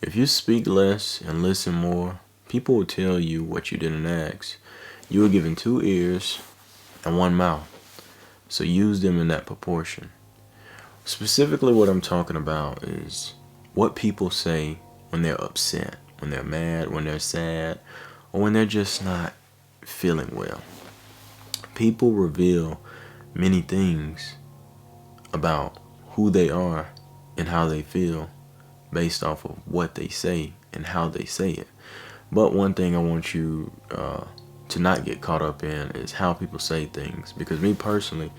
If you speak less and listen more, people will tell you what you didn't ask. You were given two ears and one mouth, so use them in that proportion. Specifically, what I'm talking about is what people say when they're upset, when they're mad, when they're sad, or when they're just not feeling well. People reveal many things about who they are and how they feel based off of what they say and how they say it. But one thing I want you to not get caught up in is how people say things. Because me personally,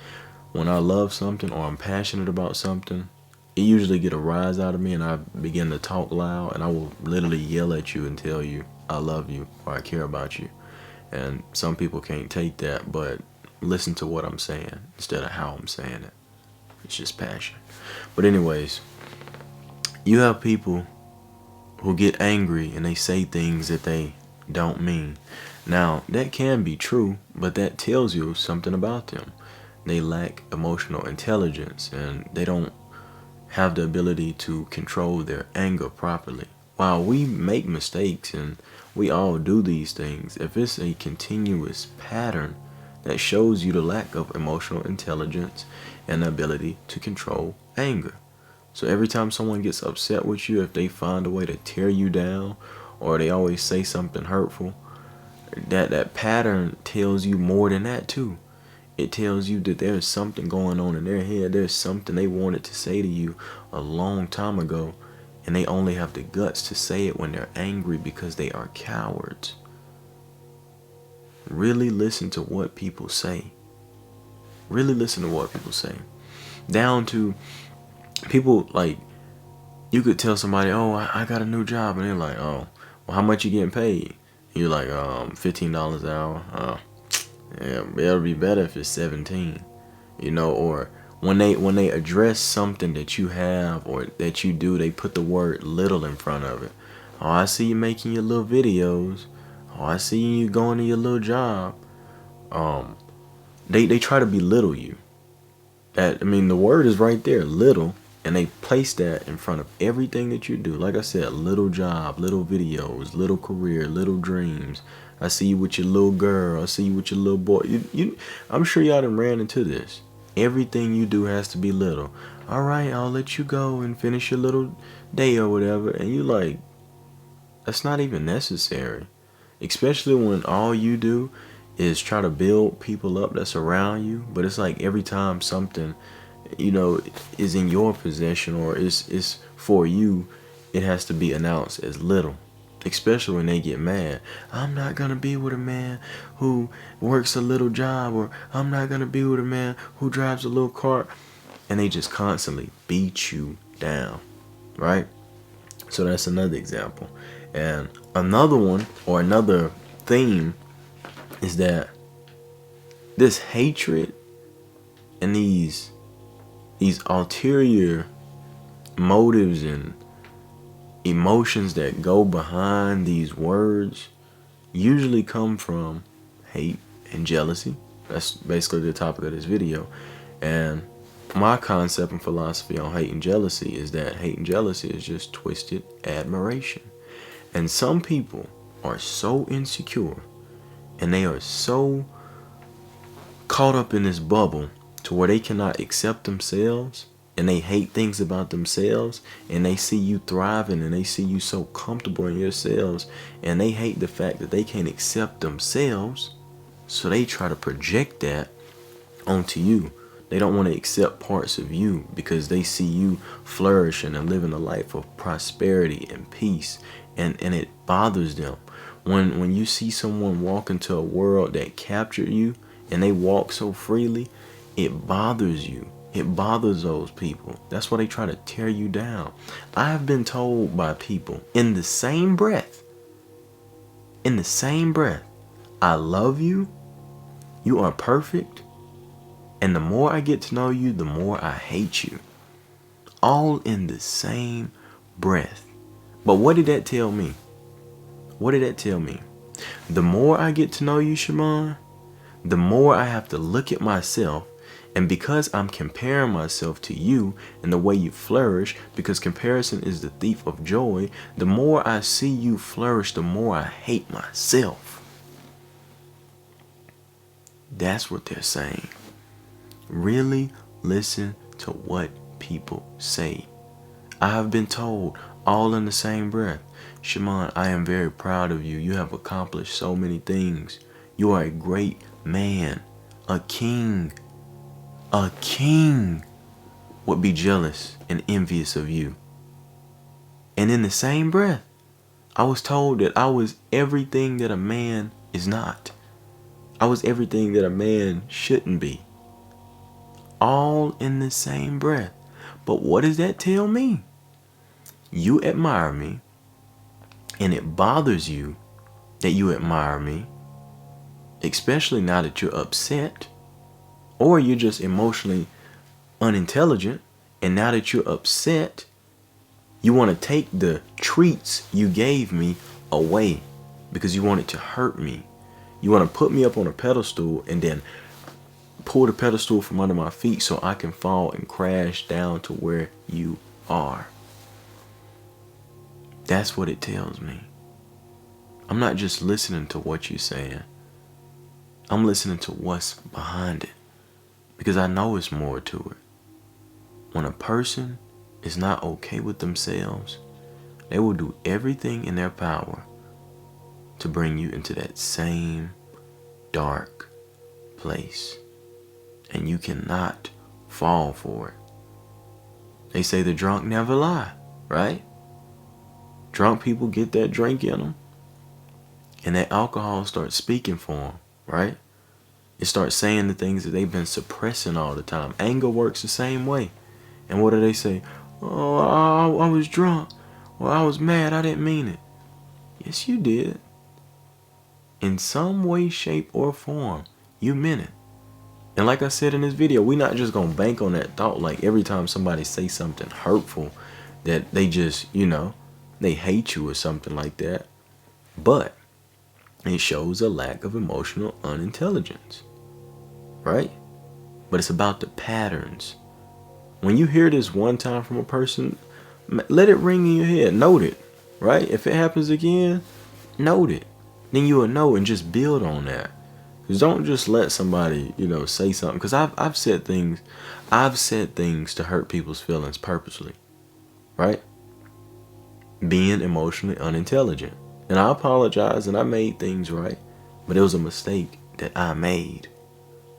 when I love something or I'm passionate about something, it usually get a rise out of me and I begin to talk loud and I will literally yell at you and tell you I love you or I care about you. And some people can't take that, but listen to what I'm saying instead of how I'm saying it. It's just passion. But anyways, you have people who get angry and they say things that they don't mean. Now, that can be true, but that tells you something about them. They lack emotional intelligence and they don't have the ability to control their anger properly. While we make mistakes and we all do these things, if it's a continuous pattern, that shows you the lack of emotional intelligence and the ability to control anger. So every time someone gets upset with you, if they find a way to tear you down or they always say something hurtful, that pattern tells you more than that too. It tells you that there's something going on in their head. There's something they wanted to say to you a long time ago, and they only have the guts to say it when they're angry because they are cowards. Really listen to what people say. Really listen to what people say. Down to people, like, you could tell somebody, oh, I got a new job, and they're like, oh, well, how much you getting paid? You're like, $15 an hour. Yeah, it'll be better if it's 17. Or when they address something that you have or that you do, they put the word little in front of it. Oh, I see you making your little videos. Oh, I see you going to your little job. They try to belittle you. The word is right there, little, and they place that in front of everything that you do. Like I said, little job, little videos, little career, little dreams. I see you with your little girl. I see you with your little boy. I'm sure y'all done ran into this. Everything you do has to be little. All right, I'll let you go and finish your little day or whatever. And you like, that's not even necessary. Especially when all you do is try to build people up that's around you. But it's like every time something, is in your possession or is for you, it has to be announced as little. Especially when they get mad. I'm not going to be with a man who works a little job, or I'm not going to be with a man who drives a little car. And they just constantly beat you down, right? So that's another example. And another one, or another theme, is that this hatred and these ulterior motives and emotions that go behind these words usually come from hate and jealousy. That's basically the topic of this video. And my concept and philosophy on hate and jealousy is that hate and jealousy is just twisted admiration. And some people are so insecure and they are so caught up in this bubble to where they cannot accept themselves and they hate things about themselves, and they see you thriving and they see you so comfortable in yourselves, and they hate the fact that they can't accept themselves, so they try to project that onto you. They don't want to accept parts of you because they see you flourishing and living a life of prosperity and peace, and it bothers them. When you see someone walk into a world that captured you and they walk so freely, it bothers you. It bothers those people. That's why they try to tear you down. I have been told by people in the same breath, I love you, you are perfect, and the more I get to know you, the more I hate you. All in the same breath. But what did that tell me? What did that tell me? The more I get to know you, Shimon, the more I have to look at myself And because I'm comparing myself to you and the way you flourish, because comparison is the thief of joy, the more I see you flourish, the more I hate myself. That's what they're saying. Really listen to what people say. I have been told, all in the same breath, Shimon, I am very proud of you. You have accomplished so many things. You are a great man, a king. A king would be jealous and envious of you. And in the same breath, I was told that I was everything that a man is not. I was everything that a man shouldn't be. All in the same breath. But what does that tell me? You admire me, and it bothers you that you admire me, especially now that you're upset, or you're just emotionally unintelligent, and now that you're upset, you want to take the treats you gave me away because you want it to hurt me. You want to put me up on a pedestal and then pull the pedestal from under my feet so I can fall and crash down to where you are. That's what it tells me. I'm not just listening to what you're saying. I'm listening to what's behind it, because I know it's more to it. When a person is not okay with themselves, they will do everything in their power to bring you into that same dark place. And you cannot fall for it. They say the drunk never lie, right? Drunk people get that drink in them, and that alcohol starts speaking for them, right? It starts saying the things that they've been suppressing all the time. Anger works the same way. And what do they say? Oh, I was drunk. Well, I was mad. I didn't mean it. Yes, you did. In some way, shape, or form, you meant it. And like I said in this video, we're not just going to bank on that thought. Like every time somebody say something hurtful, that they just, they hate you or something like that. But it shows a lack of emotional unintelligence, right? But it's about the patterns. When you hear this one time from a person, let it ring in your head. Note it, right? If it happens again, note it. Then you will know and just build on that. Because don't just let somebody, say something. Because I've said things to hurt people's feelings purposely, right? Being emotionally unintelligent. And I apologize and I made things right, but it was a mistake that I made,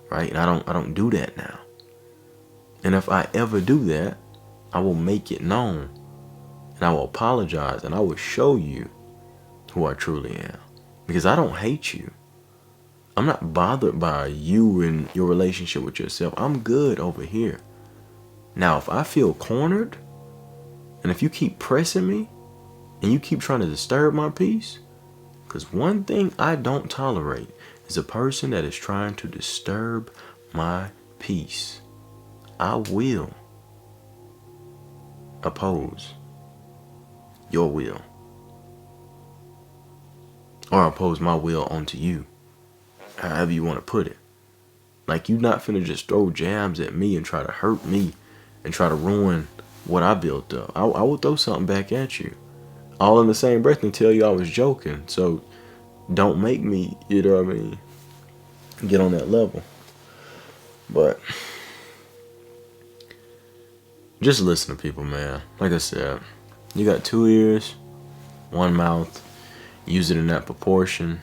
right? And I don't do that now. And if I ever do that, I will make it known, and I will apologize, and I will show you who I truly am, because I don't hate you. I'm not bothered by you and your relationship with yourself. I'm good over here. Now, if I feel cornered, and if you keep pressing me, and you keep trying to disturb my peace, because one thing I don't tolerate is a person that is trying to disturb my peace. I will oppose your will, or oppose my will onto you, however you want to put it. Like, you not finna just throw jabs at me and try to hurt me and try to ruin what I built up. I will throw something back at you, all in the same breath, and tell you I was joking. So don't make me, get on that level. But just listen to people, man. Like I said, you got 2 ears, 1 mouth. Use it in that proportion.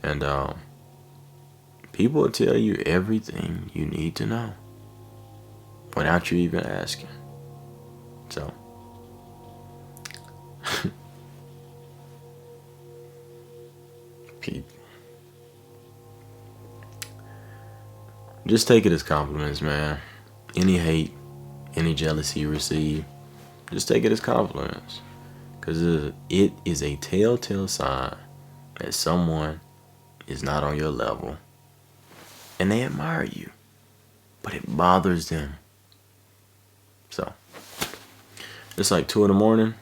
And people will tell you everything you need to know without you even asking. So people, just take it as compliments, man. Any hate, any jealousy you receive, just take it as compliments, because it is a telltale sign that someone is not on your level and they admire you, but it bothers them. So it's like 2 in the morning.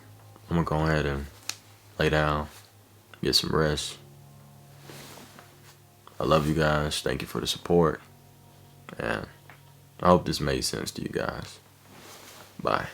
I'm gonna go ahead and lay down, get some rest. I love you guys. Thank you for the support, and I hope this made sense to you guys. Bye.